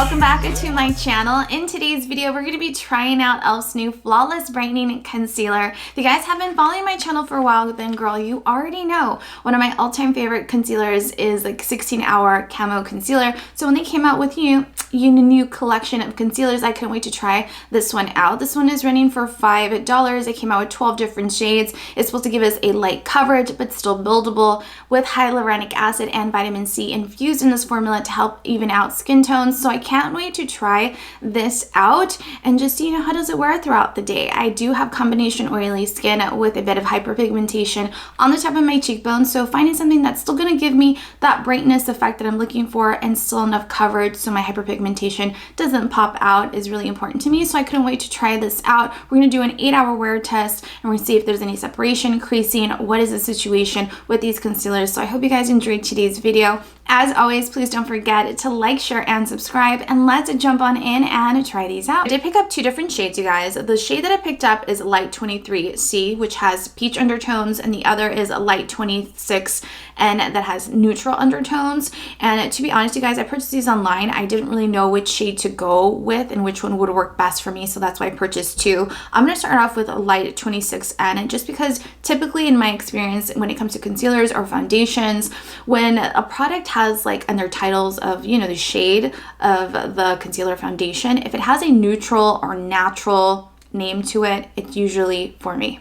Welcome back to my channel. In today's video, we're going to be trying out e.l.f.'s new Flawless Brightening Concealer. If you guys have been following my channel for a while, then girl, you already know one of my all-time favorite concealers is like 16-hour camo concealer. So when they came out with a new collection of concealers, I couldn't wait to try this one out. This one is running for $5. It came out with 12 different shades. It's supposed to give us a light coverage, but still buildable with hyaluronic acid and vitamin C infused in this formula to help even out skin tones. So I can't wait to try this out and just see, how does it wear throughout the day. I do have combination oily skin with a bit of hyperpigmentation on the top of my cheekbones, so finding something that's still going to give me that brightness effect that I'm looking for and still enough coverage so my hyperpigmentation doesn't pop out is really important to me. So I couldn't wait to try this out. We're going to do an 8-hour wear test and we're going to see if there's any separation, creasing, what is the situation with these concealers. So I hope you guys enjoyed today's video. As always, please don't forget to like, share, and subscribe, and let's jump on in and try these out. I did pick up two different shades, you guys. The shade that I picked up is Light 23C, which has peach undertones, and the other is Light 26N that has neutral undertones. And to be honest, you guys, I purchased these online. I didn't really know which shade to go with and which one would work best for me, so that's why I purchased two. I'm going to start off with Light 26N, just because typically in my experience when it comes to concealers or foundations, when a product has like in their titles of the shade of the concealer foundation, if it has a neutral or natural name to it, it's usually for me.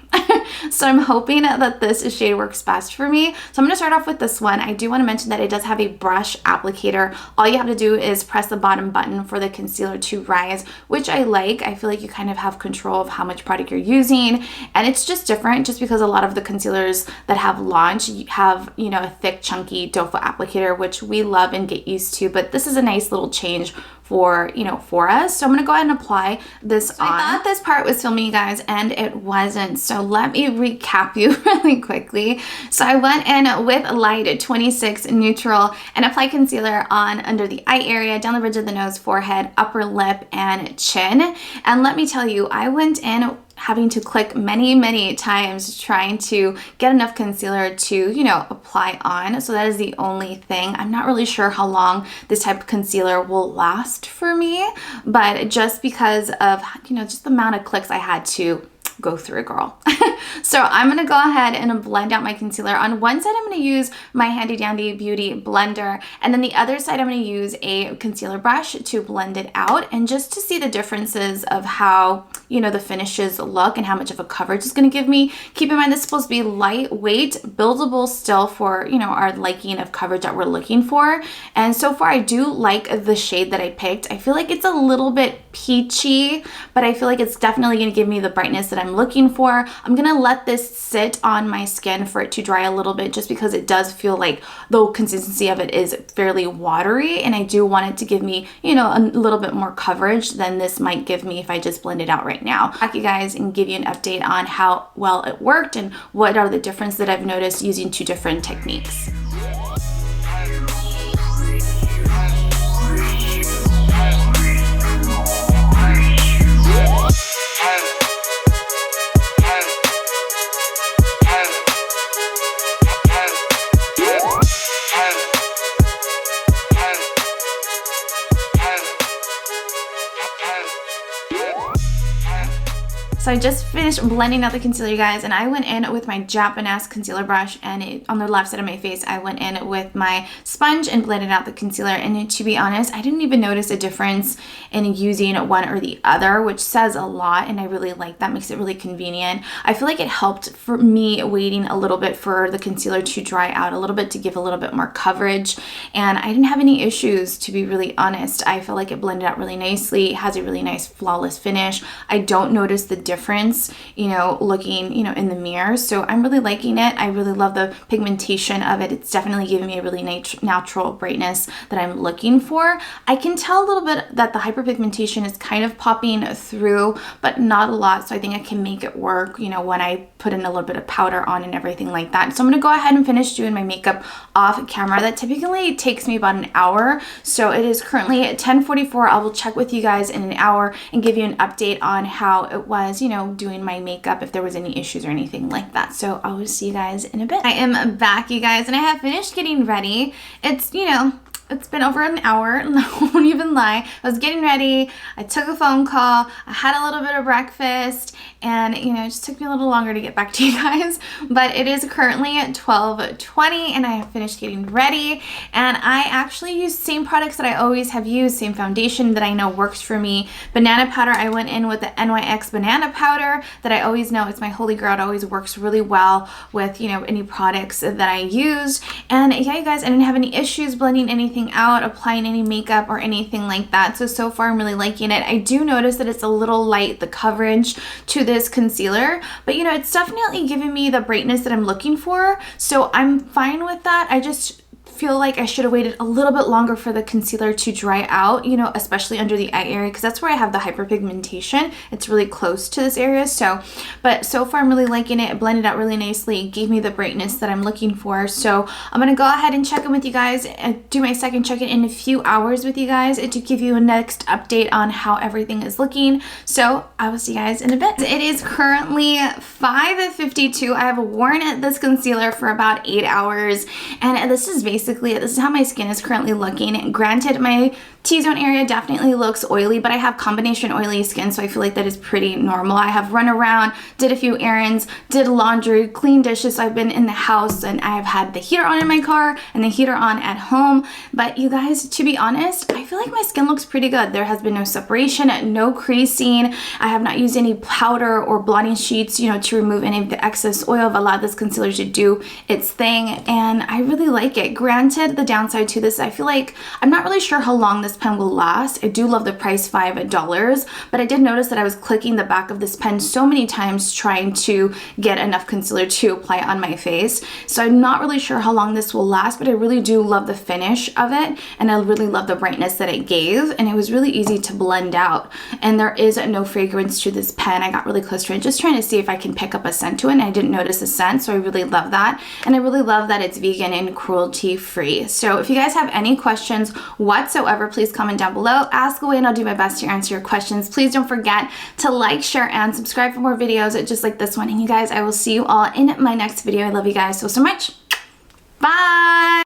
So I'm hoping that this shade works best for me. So I'm going to start off with this one. I do want to mention that it does have a brush applicator. All you have to do is press the bottom button for the concealer to rise, which I like. I feel like you kind of have control of how much product you're using, and it's just different just because a lot of the concealers that have launched have a thick chunky doe foot applicator, which we love and get used to, but this is a nice little change for us. So I'm gonna go ahead and apply this on. I thought this part was filming, you guys, and it wasn't. So let me recap you really quickly. So I went in with Light 26 Neutral and applied concealer on under the eye area, down the ridge of the nose, forehead, upper lip, and chin. And let me tell you, I went in having to click many times trying to get enough concealer to apply on. So that is the only thing. I'm not really sure how long this type of concealer will last for me, but just because of just the amount of clicks I had to go through, girl. So I'm gonna go ahead and blend out my concealer. On one side, I'm gonna use my handy dandy beauty blender, and then the other side, I'm gonna use a concealer brush to blend it out, and just to see the differences of how the finishes look and how much of a coverage it's gonna give me. Keep in mind, this is supposed to be lightweight, buildable still for our liking of coverage that we're looking for. And so far, I do like the shade that I picked. I feel like it's a little bit peachy, but I feel like it's definitely gonna give me the brightness that I'm looking for. I'm gonna let this sit on my skin for it to dry a little bit, just because it does feel like the consistency of it is fairly watery, and I do want it to give me a little bit more coverage than this might give me if I just blend it out right now. Back, you guys, and give you an update on how well it worked and what are the differences that I've noticed using two different techniques. So I just finished blending out the concealer, you guys, and I went in with my Japanese concealer brush, and on the left side of my face, I went in with my sponge and blended out the concealer. And to be honest, I didn't even notice a difference in using one or the other, which says a lot, and I really like that. Makes it really convenient. I feel like it helped for me waiting a little bit for the concealer to dry out a little bit to give a little bit more coverage, and I didn't have any issues, to be really honest. I feel like it blended out really nicely. It has a really nice flawless finish. I don't notice the difference looking in the mirror, so I'm really liking it. I really love the pigmentation of it. It's definitely giving me a really natural brightness that I'm looking for. I can tell a little bit that the hyperpigmentation is kind of popping through, but not a lot, so I think I can make it work when I put in a little bit of powder on and everything like that. So I'm gonna go ahead and finish doing my makeup off camera. That typically takes me about an hour, so it is currently at 10:44. I will check with you guys in an hour and give you an update on how it was doing my makeup, if there was any issues or anything like that. So I will see you guys in a bit. I am back, you guys, and I have finished getting ready. It's it's been over an hour. I won't even lie. I was getting ready. I took a phone call. I had a little bit of breakfast, and you know, it just took me a little longer to get back to you guys. But it is currently at 12:20, and I have finished getting ready. And I actually use same products that I always have used, same foundation that I know works for me. Banana powder, I went in with the NYX banana powder that I always know it's my holy grail. It always works really well with, you know, any products that I use. And yeah, you guys, I didn't have any issues blending anything out, applying any makeup or anything like that. So far I'm really liking it. I do notice that it's a little light, the coverage to this concealer, but you know, it's definitely giving me the brightness that I'm looking for. So I'm fine with that. I just feel like I should have waited a little bit longer for the concealer to dry out, you know, especially under the eye area, because that's where I have the hyperpigmentation. It's really close to this area. But so far I'm really liking it. It blended out really nicely. It gave me the brightness that I'm looking for. So I'm gonna go ahead and check in with you guys and do my second check-in in a few hours with you guys to give you a next update on how everything is looking. So I will see you guys in a bit. It is currently 5:52. I have worn this concealer for about 8 hours, and this is how my skin is currently looking. Granted, my T-zone area definitely looks oily, but I have combination oily skin, so I feel like that is pretty normal. I have run around, did a few errands, did laundry, cleaned dishes. So I've been in the house, and I have had the heater on in my car and the heater on at home. But you guys, to be honest, I feel like my skin looks pretty good. There has been no separation, no creasing. I have not used any powder or blotting sheets, you know, to remove any of the excess oil. I've allowed this concealer to do its thing, and I really like it. Granted, the downside to this, I feel like I'm not really sure how long this pen will last. I do love the price, $5, but I did notice that I was clicking the back of this pen so many times trying to get enough concealer to apply on my face. So I'm not really sure how long this will last, but I really do love the finish of it, and I really love the brightness that it gave, and it was really easy to blend out. And there is no fragrance to this pen. I got really close to it just trying to see if I can pick up a scent to it, and I didn't notice a scent, so I really love that. And I really love that it's vegan and cruelty-free. So if you guys have any questions whatsoever, please comment down below, ask away, and I'll do my best to answer your questions. Please don't forget to like, share, and subscribe for more videos just like this one. And you guys, I will see you all in my next video. I love you guys so much. Bye!